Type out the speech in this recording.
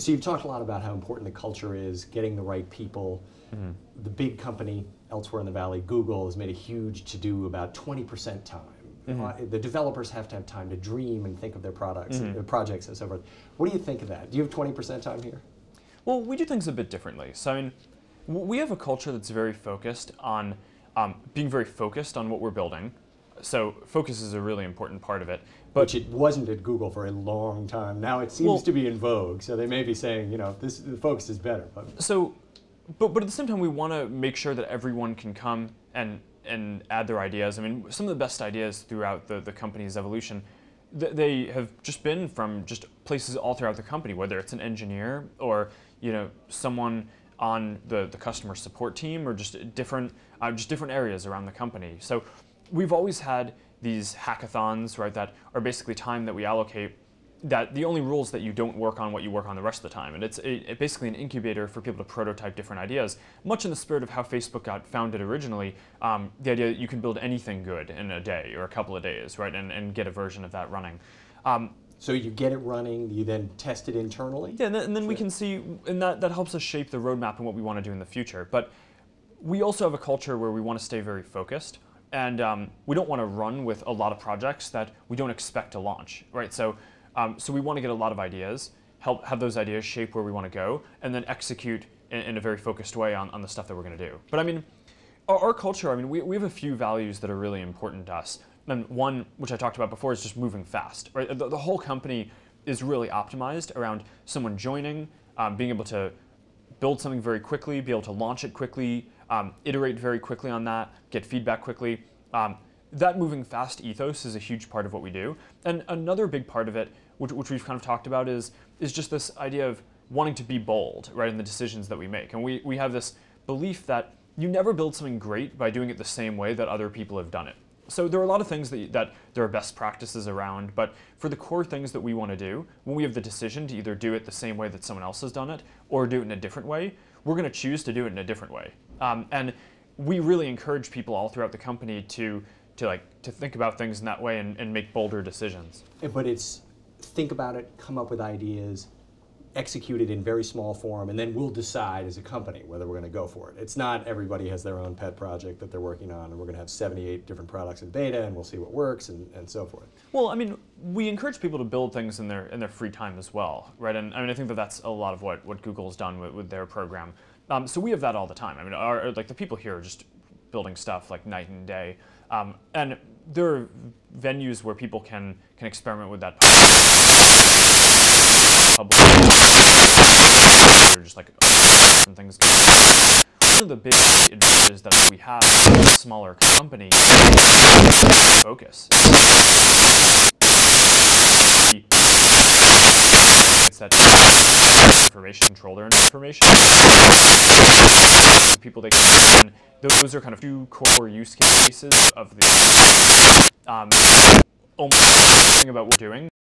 So you've talked a lot about how important the culture is, getting the right people. The big company elsewhere in the Valley, Google, has made a huge to-do about 20% time. The developers have to have time to dream and think of their products, projects and so forth. What do you think of that? Do you have 20% time here? Well, we do things a bit differently. So, I mean, we have a culture that's very focused on being very focused on what we're building. So focus is a really important part of it. But which it wasn't at Google for a long time. Now it seems to be in vogue. So they may be saying, you know, the focus is better. But at the same time, we want to make sure that everyone can come and add their ideas. I mean, some of the best ideas throughout the company's evolution, they have just been from just places all throughout the company, whether it's an engineer or, you know, someone on the customer support team, or just different areas around the company. So we've always had these hackathons, right, that are basically time that we allocate, that the only rule is that you don't work on what you work on the rest of the time. And it's basically an incubator for people to prototype different ideas, much in the spirit of how Facebook got founded originally, the idea that you can build anything good in a day or a couple of days, right, and get a version of that running. So you get it running, you then test it internally? Yeah, and then we can see, and that helps us shape the roadmap and what we want to do in the future. But we also have a culture where we want to stay very focused, and we don't want to run with a lot of projects that we don't expect to launch, right? So we want to get a lot of ideas, have those ideas shape where we want to go, and then execute in a very focused way on the stuff that we're going to do. But I mean, our culture, I mean, we have a few values that are really important to us. And one, which I talked about before, is just moving fast, right? The whole company is really optimized around someone joining, being able to build something very quickly, be able to launch it quickly, iterate very quickly on that, get feedback quickly. That moving fast ethos is a huge part of what we do. And another big part of it, which we've kind of talked about, is just this idea of wanting to be bold, right, in the decisions that we make. And we have this belief that you never build something great by doing it the same way that other people have done it. So there are a lot of things that there are best practices around, but for the core things that we want to do, when we have the decision to either do it the same way that someone else has done it or do it in a different way, we're going to choose to do it in a different way. And we really encourage people all throughout the company to think about things in that way and make bolder decisions. But it's think about it, come up with ideas, execute it in very small form, and then we'll decide as a company whether we're going to go for it. It's not everybody has their own pet project that they're working on, and we're going to have 78 different products in beta, and we'll see what works, and so forth. Well, I mean, we encourage people to build things in their free time as well, right? And I mean, I think that's a lot of what Google's done with their program. So we have that all the time. I mean, the people here are just building stuff like night and day, and there are venues where people can experiment with that. Or just like different things. One of the big advantages that we have as a smaller company is focus. It's that information, control their information. People they can, those are kind of two core use cases of the almost thing about what we're doing.